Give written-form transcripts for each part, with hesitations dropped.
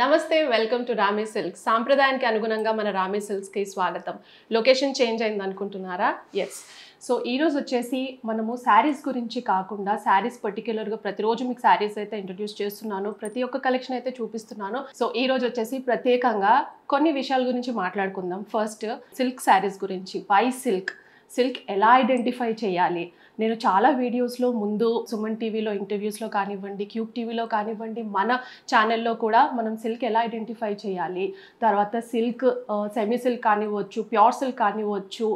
నమస్తే welcome to రామే silks. సాంప్రదాయానికి అనుగుణంగా మన రామే సిల్క్స్కి స్వాగతం. లొకేషన్ చేంజ్ అయింది అనుకుంటున్నారా? ఎస్. సో ఈరోజు వచ్చేసి మనము శారీస్ గురించి కాకుండా శారీస్ పర్టిక్యులర్గా ప్రతిరోజు మీకు శారీస్ అయితే ఇంట్రడ్యూస్ చేస్తున్నాను, ప్రతి ఒక్క కలెక్షన్ అయితే చూపిస్తున్నాను. సో ఈరోజు వచ్చేసి ప్రత్యేకంగా కొన్ని విషయాల గురించి మాట్లాడుకుందాం. ఫస్ట్ సిల్క్ శారీస్ గురించి. వై సిల్క్ ఎలా ఐడెంటిఫై చేయాలి? నేను చాలా వీడియోస్లో ముందు సుమన్ టీవీలో ఇంటర్వ్యూస్లో కానివ్వండి, క్యూబ్ టీవీలో కానివ్వండి, మన ఛానల్లో కూడా మనం సిల్క్ ఎలా ఐడెంటిఫై చేయాలి, తర్వాత సిల్క్ సెమీ సిల్క్ కానివ్వచ్చు, ప్యూర్ సిల్క్ కానివ్వచ్చు,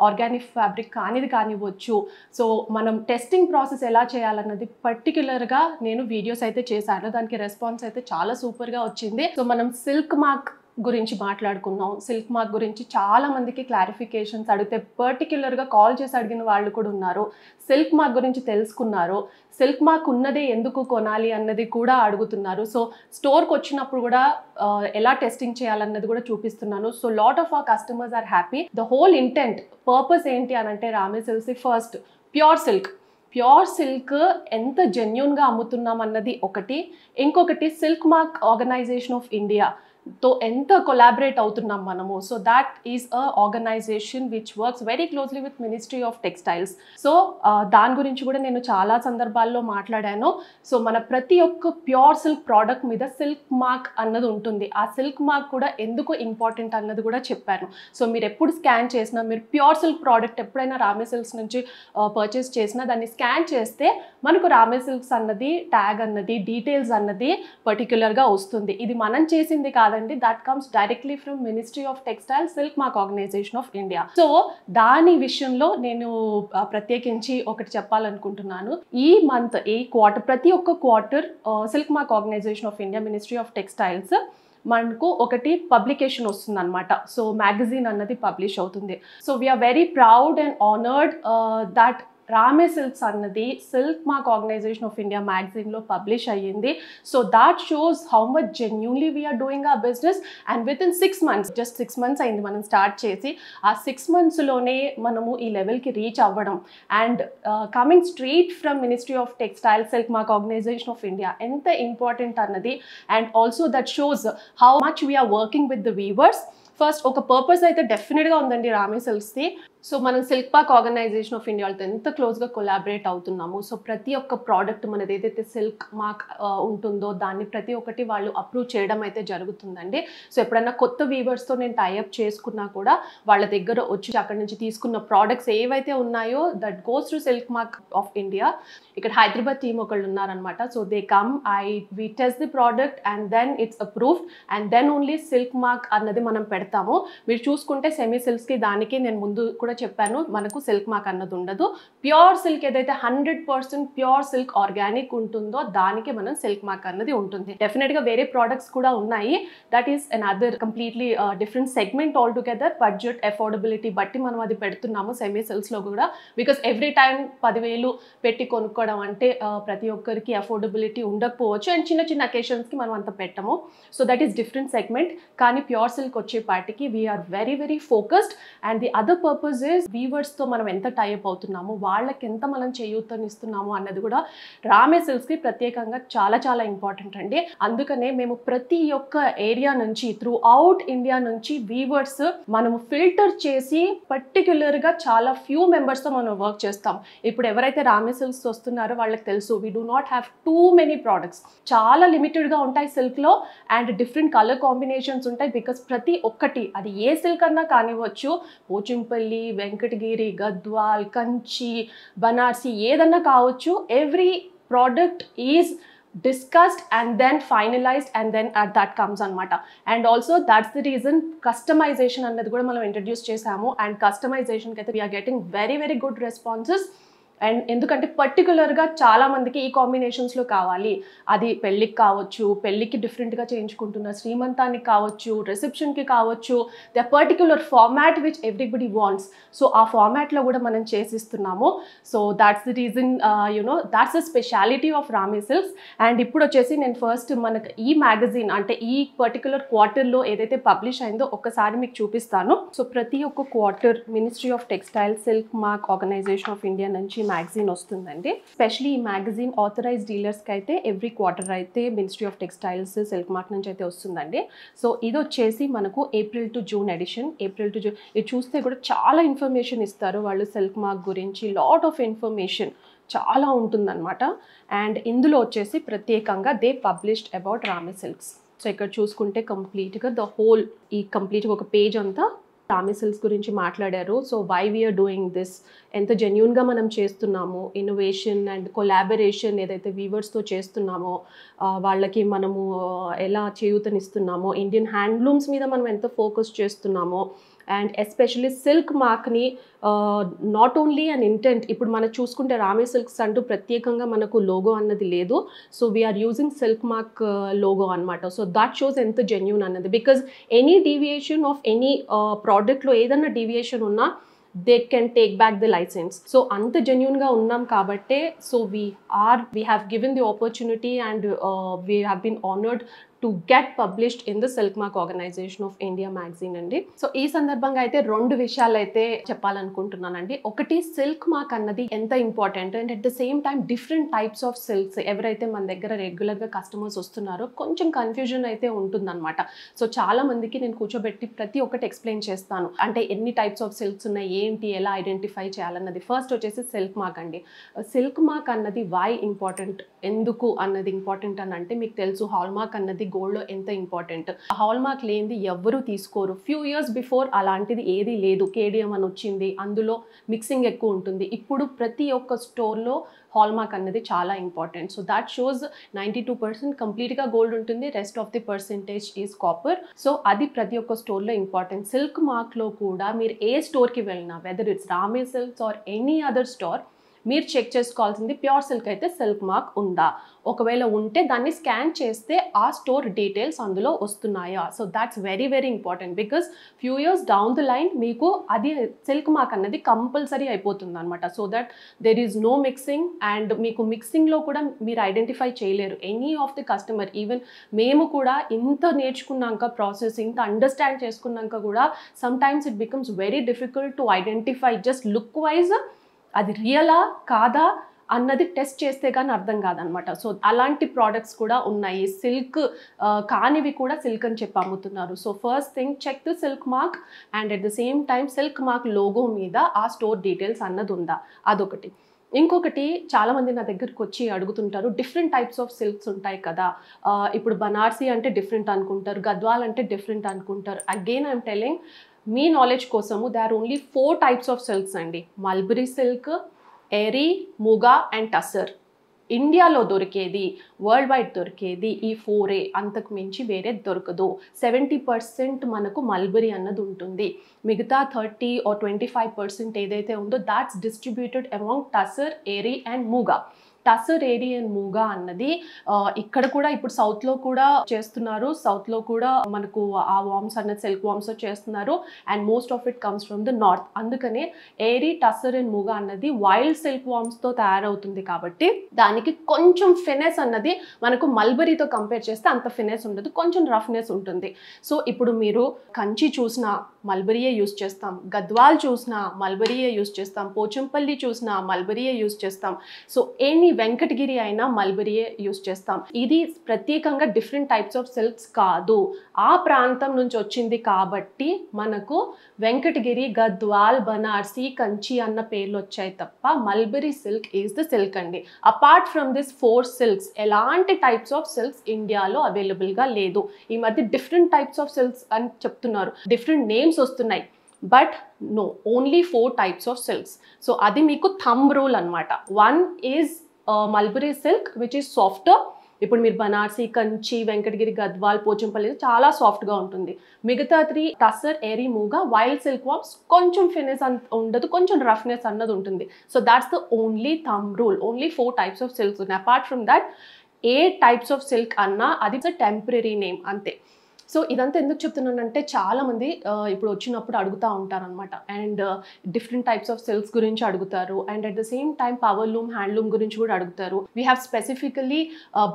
ఆర్గానిక్ ఫ్యాబ్రిక్ కానివ్వచ్చు, సో మనం టెస్టింగ్ ప్రాసెస్ ఎలా చేయాలన్నది పర్టిక్యులర్గా నేను వీడియోస్ అయితే చేశాను. దానికి రెస్పాన్స్ అయితే చాలా సూపర్గా వచ్చింది. సో మనం సిల్క్ మార్క్ గురించి మాట్లాడుకున్నాం. సిల్క్ మార్క్ గురించి చాలా మందికి క్లారిఫికేషన్స్ అడిగితే పర్టిక్యులర్గా కాల్ చేసి అడిగిన వాళ్ళు కూడా ఉన్నారు. సిల్క్ మార్క్ గురించి తెలుసుకున్నారు. సిల్క్ మార్క్ ఉన్నదే ఎందుకు కొనాలి అన్నది కూడా అడుగుతున్నారు. సో స్టోర్కి వచ్చినప్పుడు కూడా ఎలా టెస్టింగ్ చేయాలన్నది కూడా చూపిస్తున్నాను. So lot of our customers are happy. The whole intent purpose ఏంటి అని అంటే రామే సిల్క్స్ ఫస్ట్ ప్యూర్ సిల్క్ ఎంత జెన్యూన్గా అమ్ముతున్నాం అన్నది ఒకటి. ఇంకొకటి silk mark organisation of India తో ఎంత కొలాబరేట్ అవుతున్నాం మనము. So that is a organisation which works very closely with ministry of textiles. సో దాని గురించి కూడా నేను చాలా సందర్భాల్లో మాట్లాడాను. సో మన ప్రతి ఒక్క ప్యూర్ సిల్క్ ప్రోడక్ట్ మీద సిల్క్ మార్క్ అన్నది ఉంటుంది. ఆ సిల్క్ మార్క్ కూడా ఎందుకు ఇంపార్టెంట్ అన్నది కూడా చెప్పాను. సో మీరు ఎప్పుడు స్కాన్ చేసినా, మీరు ప్యూర్ సిల్క్ ప్రోడక్ట్ ఎప్పుడైనా రామే సిల్క్స్ నుంచి పర్చేస్ చేసినా దాన్ని స్కాన్ చేస్తే మనకు రామే సిల్క్స్ అన్నది ట్యాగ్ అన్నది డీటెయిల్స్ అన్నది పర్టిక్యులర్గా వస్తుంది. ఇది మనం చేసింది కాదండి, that comes directly from Ministry of Textiles, Silk Mark Organization of India. So దాని విషయంలో నేను ప్రత్యేకించి ఒకటి చెప్పాలనుకుంటున్నాను. ఈ మంత్ ప్రతి ఒక్క quarter silk mark organisation of India, ministry of textiles మనకు ఒకటి పబ్లికేషన్ వస్తుంది అనమాట. సో మ్యాగజైన్ అన్నది పబ్లిష్ అవుతుంది. So we're very proud and honoured that Rame Silks అన్నది silk mark organisation of India మ్యాగజైన్లో పబ్లిష్ అయ్యింది. So that shows how much genuinely we're doing our business. And with in 6 months, just 6 months అయింది మనం start చేసి. ఆ 6 monthsలోనే మనము ఈ లెవెల్కి రీచ్ అవ్వడం and coming straight from ministry of textile, silk mark organisation of India ఎంత ఇంపార్టెంట్ అన్నది. And also that shows how much we are working with the weavers. First ఒక పర్పస్ అయితే డెఫినెట్గా ఉందండి రామే సిల్క్స్ది. సో మనం silk mark organisation of India వాళ్ళతో ఎంత క్లోజ్గా కొలాబరేట్ అవుతున్నాము. సో ప్రతి ఒక్క ప్రోడక్ట్ మనది ఏదైతే సిల్క్ మార్క్ ఉంటుందో దాన్ని ప్రతి ఒక్కటి వాళ్ళు అప్రూవ్ చేయడం అయితే జరుగుతుందండి. సో ఎప్పుడైనా కొత్త వీవర్స్తో నేను టైఅప్ చేసుకున్నా కూడా వాళ్ళ దగ్గర వచ్చి అక్కడి నుంచి తీసుకున్న ప్రోడక్ట్స్ ఏవైతే ఉన్నాయో that goes to silk mark of India. ఇక్కడ హైదరాబాద్ టీమ్ ఒకళ్ళు ఉన్నారనమాట. So they come, we test the product and then it's approved and then only silk mark అన్నది మనం పెడతాము. మీరు చూసుకుంటే సెమీ సిల్క్స్కి దానికి నేను ముందు కూడా చెప్పాను, మనకు సిల్క్ మార్క్ అన్నది ఉండదు. ప్యూర్ సిల్క్ ఏదైతే 100% ప్యూర్ సిల్క్ ఆర్గానిక్ ఉంటుందో దానికి మనం సిల్క్ మార్క్ అన్నది ఉంటుంది. డెఫినెట్గా వేరే ప్రోడక్ట్స్ కూడా ఉన్నాయి. That is an other completely different segment all together. Budget affordability బట్టి మనం అది పెడుతున్నాము సెమీ సిల్క్స్లో కూడా. బికాస్ ఎవ్రీ టైం 10,000 పెట్టి కొనుక్కోవడం అంటే ప్రతి ఒక్కరికి అఫోర్డబిలిటీ ఉండకపోవచ్చు. అండ్ చిన్న చిన్న అకేషన్స్కి మనం అంత పెట్టము. So that is different segment. కానీ ప్యూర్ సిల్క్ వచ్చేపాటికి we're very very focused. And the other purpose వీవర్స్తో మనం ఎంత టైఅప్ అవుతున్నాము, వాళ్ళకి ఎంత మనం చేయూతనిస్తున్నాము అన్నది కూడా రామే సిల్క్స్కి ప్రత్యేకంగా చాలా చాలా ఇంపార్టెంట్ అండి. అందుకనే మేము ప్రతి ఒక్క ఏరియా నుంచి త్రూ అవుట్ ఇండియా నుంచి వీవర్స్ మనము ఫిల్టర్ చేసి పర్టిక్యులర్గా చాలా ఫ్యూ మెంబర్స్తో మనం వర్క్ చేస్తాం. ఇప్పుడు ఎవరైతే రామే సిల్క్స్ వస్తున్నారో వాళ్ళకి తెలుసు we do not have too many products. చాలా లిమిటెడ్గా ఉంటాయి సిల్క్లో అండ్ డిఫరెంట్ కలర్ కాంబినేషన్స్ ఉంటాయి. బికాస్ ప్రతి ఒక్కటి అది ఏ సిల్క్ అన్నా కానివ్వచ్చు, పోచంపల్లి, వెంకటగిరి, గద్వాల్, కంచి, బనార్సి ఏదన్నా కావచ్చు. Every product is discussed and then finalized and then at that comes అనమాట. And also that's the reason customisation అన్నది కూడా మనం ఇంట్రడ్యూస్ చేసాము. అండ్ కస్టమైజేషన్కి అయితే we are getting very very good responses. And ఎందుకంటే పర్టికులర్గా చాలామందికి ఈ కాంబినేషన్స్లో కావాలి. అది పెళ్ళికి కావచ్చు, పెళ్ళికి డిఫరెంట్గా చేయించుకుంటున్న, శ్రీమంతానికి కావచ్చు, రిసెప్షన్కి కావచ్చు. The particular format which everybody wants. So ఆ ఫార్మాట్లో కూడా మనం చేసిస్తున్నాము. So that's the reason that's the speciality of Rame Silks. And ఇప్పుడు వచ్చేసి నేను ఫస్ట్ మనకు ఈ మ్యాగజైన్ అంటే ఈ పర్టికులర్ క్వార్టర్లో ఏదైతే పబ్లిష్ అయిందో ఒక్కసారి మీకు చూపిస్తాను. సో ప్రతి ఒక్క quarter ministry of textile, silk mark organisation of India నుంచి మ్యాగజైన్ వస్తుందండి. స్పెషలీ ఈ మ్యాగజైన్ ఆథరైజ్ డీలర్స్కి అయితే ఎవ్రీ క్వార్టర్ అయితే ministry of textiles silk mark నుంచి అయితే వస్తుందండి. సో ఇది వచ్చేసి మనకు April to June edition. April to June ఇది చూస్తే కూడా చాలా ఇన్ఫర్మేషన్ ఇస్తారు వాళ్ళు సిల్క్ మార్క్ గురించి. లాట్ ఆఫ్ ఇన్ఫర్మేషన్ చాలా ఉంటుందన్నమాట. అండ్ ఇందులో వచ్చేసి ప్రత్యేకంగా they published about Rame silks. So ఇక్కడ చూసుకుంటే కంప్లీట్గా ద హోల్ ఈ కంప్లీట్గా ఒక పేజ్ అంతా రామే సిల్క్స్ గురించి మాట్లాడారు. So why we're doing this, ఎంత జెన్యూన్గా మనం చేస్తున్నాము, ఇన్నోవేషన్ అండ్ కొలాబరేషన్ ఏదైతే వీవర్స్తో చేస్తున్నామో వాళ్ళకి మనము ఎలా చేయూతనిస్తున్నామో, ఇండియన్ హ్యాండ్లూమ్స్ మీద మనం ఎంత ఫోకస్ చేస్తున్నామో, అండ్ ఎస్పెషల్లీ సిల్క్ మార్క్ని నాట్ ఓన్లీ అన్ ఇంటెంట్. ఇప్పుడు మనం చూసుకుంటే రామే సిల్క్స్ అంటూ ప్రత్యేకంగా మనకు లోగో అన్నది లేదు. So we're using silk mark logo అనమాట. సో దట్ షోస్ ఎంత జెన్యూన్ అన్నది. Because any deviation of any ప్రోడక్ట్లో ఏదన్నా డీవియేషన్ ఉన్నా they can take back the licence. So అంత జెన్యూన్గా ఉన్నాం కాబట్టే so we have given the opportunity and we have been honoured to get published in the silk mark organisation of India magazine అండి. So ఈ సందర్భంగా అయితే 2 విషయాలు అయితే చెప్పాలనుకుంటున్నానండి. ఒకటి, సిల్క్ మార్క్ అన్నది ఎంత important and at the same time different types of silks ఎవరైతే మన దగ్గర రెగ్యులర్గా కస్టమర్స్ వస్తున్నారో కొంచెం కన్ఫ్యూజన్ అయితే ఉంటుందన్నమాట. సో చాలా మందికి నేను కూర్చోబెట్టి ప్రతి ఒక్కటి ఎక్స్ప్లెయిన్ చేస్తాను. అంటే ఎన్ని టైప్స్ ఆఫ్ సిల్క్స్ ఉన్నాయి, ఏంటి, ఎలా ఐడెంటిఫై చేయాలన్నది. ఫస్ట్ వచ్చేసి సిల్క్ మార్క్ అండి. సిల్క్ మార్క్ అన్నది వై ఇంపార్టెంట్, ఎందుకు అన్నది ఇంపార్టెంట్ అని అంటే మీకు తెలుసు హాల్ మార్క్ అన్నది గోల్డ్లో ఎంత ఇంపార్టెంట్. హాల్ మార్క్ లేనిది ఎవ్వరూ తీసుకోరు. ఫ్యూ ఇయర్స్ బిఫోర్ అలాంటిది ఏది లేదు. కేడిఎం అని వచ్చింది, అందులో మిక్సింగ్ ఎక్కువ ఉంటుంది. ఇప్పుడు ప్రతి ఒక్క స్టోర్లో హాల్ మార్క్ అన్నది చాలా ఇంపార్టెంట్. సో దాట్ షోస్ 92% కంప్లీట్గా గోల్డ్ ఉంటుంది, rest of the percentage is copper. So అది ప్రతి ఒక్క స్టోర్లో ఇంపార్టెంట్. సిల్క్ మార్క్లో కూడా మీరు ఏ స్టోర్కి వెళ్ళినా, వెదర్ ఇట్స్ రామే silks or any other store, మీరు చెక్ చేసుకోవాల్సింది ప్యూర్ సిల్క్ అయితే సిల్క్ మార్క్ ఉందా, ఒకవేళ ఉంటే దాన్ని స్కాన్ చేస్తే ఆ స్టోర్ డీటెయిల్స్ అందులో వస్తున్నాయా. So that's very very important. Because few years down the line మీకు అది సిల్క్ మార్క్ అన్నది కంపల్సరీ అయిపోతుంది అనమాట. So that there is no mixing and మీకు మిక్సింగ్లో కూడా మీరు ఐడెంటిఫై చేయలేరు any of the customer. Even మేము కూడా ఇంత నేర్చుకున్నాక, ప్రాసెస్ ఇంత అండర్స్టాండ్ చేసుకున్నాక కూడా some times it becomes very difficult to identify just look wise అది రియలా కాదా అన్నది టెస్ట్ చేస్తే కానీ అర్థం కాదనమాట. సో అలాంటి ప్రోడక్ట్స్ కూడా ఉన్నాయి. సిల్క్ కానివి కూడా సిల్క్ అని చెప్పి అమ్ముతున్నారు. So first thing, check the silk mark and at the same time silk mark logo మీద ఆ స్టోర్ డీటెయిల్స్ అన్నది ఉందా, అదొకటి. ఇంకొకటి, చాలామంది నా దగ్గరకు వచ్చి అడుగుతుంటారు, డిఫరెంట్ టైప్స్ ఆఫ్ సిల్క్స్ ఉంటాయి కదా, ఇప్పుడు బనార్సీ అంటే డిఫరెంట్ అనుకుంటారు, గద్వాల్ అంటే డిఫరెంట్ అనుకుంటారు. అగైన్ ఐఎమ్ టెలింగ్ మీ నాలెడ్జ్ కోసము they are only 4 types of silks అండి. Mulberry silk, eri, muga and tasar. ఇండియాలో దొరికేది, వరల్డ్ వైడ్ దొరికేది ఈ 4 అంతకు మించి వేరే దొరకదు. 70% మనకు మల్బరీ అన్నది ఉంటుంది. మిగతా 30 or 25% ఏదైతే ఉందో that's distributed among tasar, eri and muga. Tasar, eri and muga అన్నది ఇక్కడ కూడా ఇప్పుడు సౌత్లో కూడా చేస్తున్నారు. సౌత్లో కూడా మనకు ఆ వామ్స్ అన్నది సిల్క్ వామ్స్ చేస్తున్నారు and most of it comes from the north. అందుకనే ఎరీ, టసర్ అండ్ మూగా అన్నది వైల్డ్ సిల్క్ వామ్స్తో తయారవుతుంది కాబట్టి దానికి కొంచెం ఫినెస్ అన్నది మనకు మల్బరీతో కంపేర్ చేస్తే అంత ఫినెస్ ఉండదు, కొంచెం రఫ్నెస్ ఉంటుంది. సో ఇప్పుడు మీరు కంచి చూసినా మల్బరీయే యూస్ చేస్తాం, గద్వాల్ చూసినా మల్బరీయే యూస్ చేస్తాం, పోచంపల్లి చూసినా మల్బరీయే యూస్ చేస్తాం. సో ఎనీ వెంకటగిరి అయినా మల్బరీయే యూస్ చేస్తాం. ఇది ప్రత్యేకంగా డిఫరెంట్ టైప్స్ ఆఫ్ సిల్క్స్ కాదు, ఆ ప్రాంతం నుంచి వచ్చింది కాబట్టి మనకు వెంకటగిరి, గద్వాల్, బనార్సీ, కంచి అన్న పేర్లు వచ్చాయి తప్ప mulberry silk is the silk అండి. అపార్ట్ ఫ్రమ్ దిస్ 4 సిల్క్స్ ఎలాంటి టైప్స్ ఆఫ్ సిల్క్స్ ఇండియాలో అవైలబుల్గా లేదు. ఈ మధ్య డిఫరెంట్ టైప్స్ ఆఫ్ సిల్క్స్ అని చెప్తున్నారు, డిఫరెంట్ నేమ్స్ వస్తున్నాయి, but no, only 4 types of silks. So అది మీకు థంబ్ రూల్ అనమాట. 1 is mulberry silk which is softer. ఇప్పుడు మీరు బనార్సీ, కంచి, వెంకటగిరి, గద్వాల్, పోచంపల్లి చాలా సాఫ్ట్గా ఉంటుంది. మిగతా 3 tasar, eri, muga, wild silk worms కొంచెం ఫినెస్ ఉండదు, కొంచెం రఫ్నెస్ అన్నది ఉంటుంది. So that's the only thumb rule. Only 4 types of silks ఉన్నాయి. అపార్ట్ ఫ్రమ్ దట్ ఏ టైప్స్ ఆఫ్ సిల్క్ అన్నా అది టెంపరీ నేమ్ అంతే. సో ఇదంతా ఎందుకు చెప్తున్నానంటే చాలామంది ఇప్పుడు వచ్చినప్పుడు అడుగుతూ ఉంటారనమాట. And different types of silks గురించి అడుగుతారు and at the same time power loom, handloom గురించి కూడా అడుగుతారు. We have specifically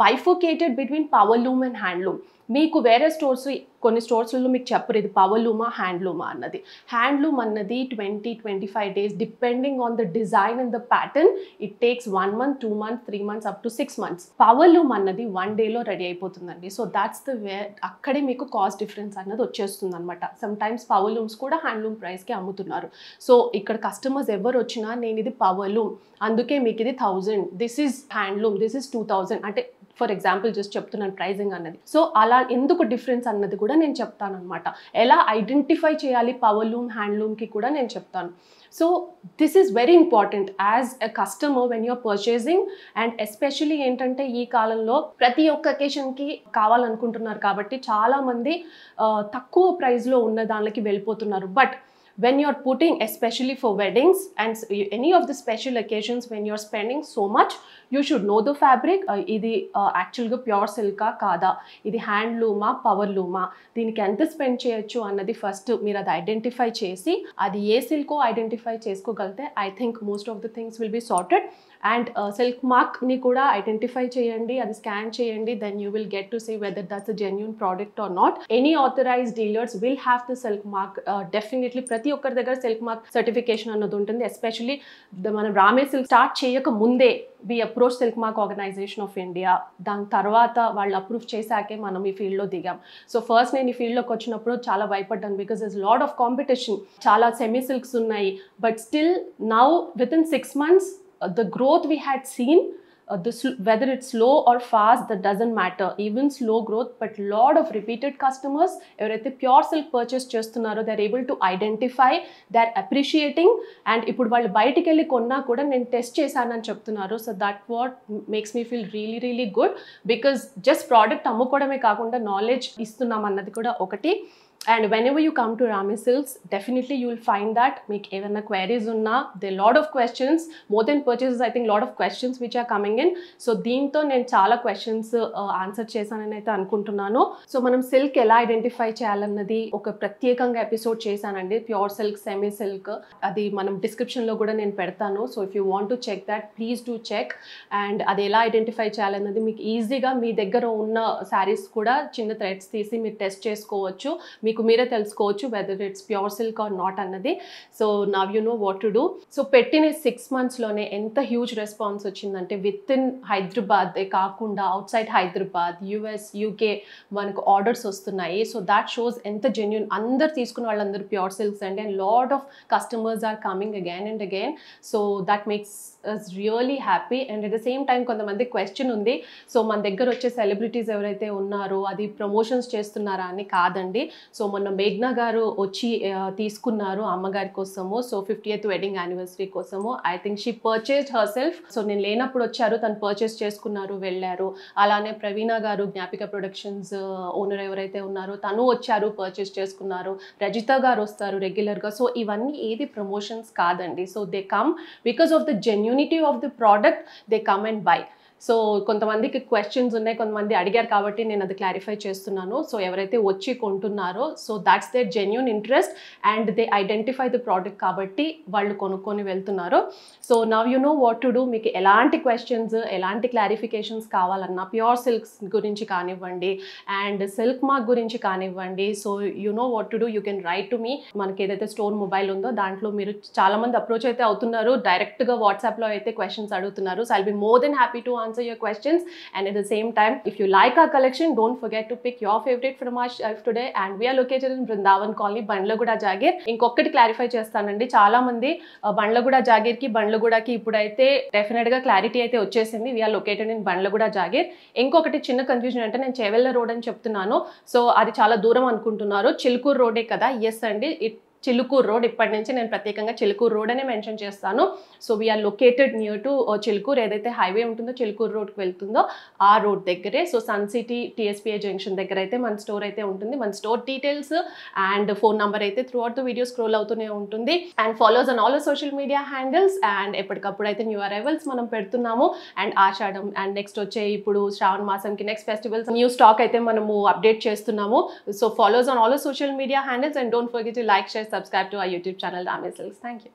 bifurcated between power loom and handloom. మీకు వేరే స్టోర్స్ కొన్ని స్టోర్స్లలో మీకు చెప్పరు ఇది పవర్లూమా హ్యాండ్లూమా అన్నది. హ్యాండ్లూమ్ అన్నది 20-25 days depending on the design and the pattern. It takes 1 month, 2 months, 3 months up to 6 months. Powerloom అన్నది 1 dayలో రెడీ అయిపోతుందండి. సో దాట్స్ ద వే అక్కడే మీకు కాస్ట్ డిఫరెన్స్ అన్నది వచ్చేస్తుంది అనమాట. సమ్ టైమ్స్ పవర్లూమ్స్ కూడా హ్యాండ్లూమ్ ప్రైస్కి అమ్ముతున్నారు. సో ఇక్కడ కస్టమర్స్ ఎవరు వచ్చినా నేను ఇది పవర్లూమ్ అందుకే మీకు ఇది 1000, this is handloom, this is 2000 అంటే ఫర్ ఎగ్జాంపుల్ జస్ట్ చెప్తున్నాను ప్రైజింగ్ అన్నది. సో అలా ఎందుకు డిఫరెన్స్ అన్నది కూడా నేను చెప్తాను అనమాట. ఎలా ఐడెంటిఫై చేయాలి పవర్లూమ్ హ్యాండ్లూమ్కి కూడా నేను చెప్తాను. So this is very important as a customer when you're purchasing. And especially ఏంటంటే ఈ కాలంలో ప్రతి ఒక్క అకేషన్కి కావాలనుకుంటున్నారు కాబట్టి చాలామంది తక్కువ ప్రైస్లో ఉన్న దానికి వెళ్ళిపోతున్నారు. But when you're putting, especially for weddings and any of the special occasions, when you're spending so much, you should know the fabric. ఇది యాక్చువల్గా ప్యూర్ సిల్కా కాదా, ఇది హ్యాండ్లూమా పవర్లూమా, దీనికి ఎంత స్పెండ్ చేయొచ్చు అన్నది ఫస్ట్ మీరు అది ఐడెంటిఫై చేసి అది ఏ సిల్కో ఐడెంటిఫై చేసుకోగలిగితే I think most of the things will be sorted. And silk మార్క్ని కూడా ఐడెంటిఫై చేయండి, అది స్కాన్ చేయండి. Then you will get to see whether that's a genuine product or not. Any authorised dealers will have the silk mark. Definitely ప్రతి ఒక్కరి దగ్గర silk mark certification అన్నది ఉంటుంది. ఎస్పెషలీ మనం రామే సిల్క్ స్టార్ట్ చేయక ముందే we approach silk mark organisation of India. దాని తర్వాత వాళ్ళు అప్రూవ్ చేశాకే మనం ఈ ఫీల్డ్లో దిగాం. సో ఫస్ట్ నేను ఈ ఫీల్డ్లోకి వచ్చినప్పుడు చాలా భయపడ్డాను because is lot of competition. చాలా సెమీ సిల్క్స్ ఉన్నాయి. But still now with in 6 months the growth we had seen, whether it's slow or fast, that doesn't matter. Even slow growth, but lot of repeated customers ఎవరైతే pure silk purchase చేస్తున్నారో they are able to identify, they are appreciating. And ఇప్పుడు వాళ్ళు బయటికి వెళ్ళి కొన్నా కూడా నేను test చేశానని చెప్తున్నారు. So that what makes me feel really really good because just product అమ్ముకోవడమే కాకుండా నాలెడ్జ్ ఇస్తున్నాం అన్నది కూడా ఒకటి. And whenever you come to Ramay Silks, definitely you will find that make even queries unna, there are lot of questions, more than purchases. I think lot of questions which are coming in. So deento nenu chaala questions answer chesanani aithe anukuntunnanu. So manam silk ela identify cheyalannadi oka pratyekanga episode chesanandi, pure silk, semi silk, adi manam description lo kuda nenu pedtanu. So if you want to check that, please do check. And adi ela identify cheyalannadi meeku easy ga మీ దగ్గర ఉన్న sarees kuda chinna threads తీసి మీరు test చేసుకోవచ్చు. మీకు మీరే తెలుసుకోవచ్చు whether it's pure silk or not అన్నది. So now you know what to do. So పెట్టిన 6 monthsలోనే ఎంత హ్యూజ్ రెస్పాన్స్ వచ్చిందంటే విత్ ఇన్ హైదరాబాదే కాకుండా outside Hyderabad, US, UK మనకు ఆర్డర్స్ వస్తున్నాయి. సో దాట్ షోస్ ఎంత జెన్యూన్. అందరు తీసుకున్న వాళ్ళందరూ ప్యూర్ సిల్క్స్ అండి. And lot of customers are coming again and again. So that makes us really happy. And at the same time కొంతమంది question ఉంది, so మన దగ్గర వచ్చే సెలబ్రిటీస్ ఎవరైతే ఉన్నారో అది ప్రమోషన్స్ చేస్తున్నారా అని. కాదండి. సో మొన్న మేఘ్నా గారు వచ్చి తీసుకున్నారు అమ్మగారి కోసము. సో 50th వెడ్డింగ్ యానివర్సరీ కోసము. I think she purchased her self. So నేను లేనప్పుడు వచ్చారు, తను పర్చేస్ చేసుకున్నారు, వెళ్ళారు. అలానే ప్రవీణ గారు జ్ఞాపిక ప్రొడక్షన్స్ ఓనర్ ఎవరైతే ఉన్నారో తను వచ్చారు, పర్చేస్ చేసుకున్నారు. రజిత గారు వస్తారు రెగ్యులర్గా. సో ఇవన్నీ ఏది ప్రమోషన్స్ కాదండి. So they come because of the genuinity of the product, they come and buy. So కొంతమందికి క్వశ్చన్స్ ఉన్నాయి, కొంతమంది అడిగారు కాబట్టి నేను అది క్లారిఫై చేస్తున్నాను. సో ఎవరైతే వచ్చి కొంటున్నారో so that's their genuine interest and they identify the product కాబట్టి వాళ్ళు కొనుక్కొని వెళ్తున్నారు. So now you know what to do. మీకు ఎలాంటి క్వశ్చన్స్, ఎలాంటి క్లారిఫికేషన్స్ కావాలన్నా ప్యూర్ సిల్క్స్ గురించి కానివ్వండి అండ్ సిల్క్ మార్క్ గురించి కానివ్వండి. So you know what to do. You can write to me. మనకి ఏదైతే స్టోర్ మొబైల్ ఉందో దాంట్లో మీరు చాలామంది అప్రోచ్ అయితే అవుతున్నారు, డైరెక్ట్గా వాట్సాప్లో అయితే క్వశ్చన్స్ అడుగుతున్నారు. So I'll be more than happy to answer your questions. And at the same time, if you like our collection, don't forget to pick your favorite from our shelf today. And we are located in Brindavan Colony, Bandlaguda Jagir. ఇంకొకటి clarify చేస్తానండి, చాలా మంది బండ్లగూడ జాగీర్కి బండ్లగూడకి ఇప్పుడైతే డెఫినెట్గా clarity అయితే వచ్చేసింది. We're located in Bandlaguda Jagir. ఇంకొకటి చిన్న కన్ఫ్యూజన్ అంటే నేను చేవెళ్ళ రోడ్ అని చెప్తున్నాను. సో అది చాలా దూరం అనుకుంటున్నారు. చిలుకూరు రోడే కదా? ఎస్ అండి, చిలుకూరు రోడ్. ఇప్పటి నుంచి నేను ప్రత్యేకంగా చిలుకూరు రోడ్ అనే మెన్షన్ చేస్తాను. So we are located near to Chilukuru. ఏదైతే హైవే ఉంటుందో చిలుకూరు రోడ్కి వెళ్తుందో ఆ రోడ్ దగ్గరే. So Sun City TSPI junction దగ్గర అయితే మన స్టోర్ అయితే ఉంటుంది. మన store details and phone number అయితే throughout the video scroll అవుతూనే ఉంటుంది. And follows on all social media handles. అండ్ ఎప్పటికప్పుడు అయితే న్యూ అరైవల్స్ మనం పెడుతున్నాము. అండ్ ఆషాఢం అండ్ నెక్స్ట్ వచ్చే ఇప్పుడు శ్రావణ మాసంకి నెక్స్ట్ ఫెస్టివల్స్ న్యూ స్టాక్ అయితే మనము అప్డేట్ చేస్తున్నాము. So follows on all social media handles and don't forget to like, share, subscribe to our YouTube channel Ramay Silks. Thank you.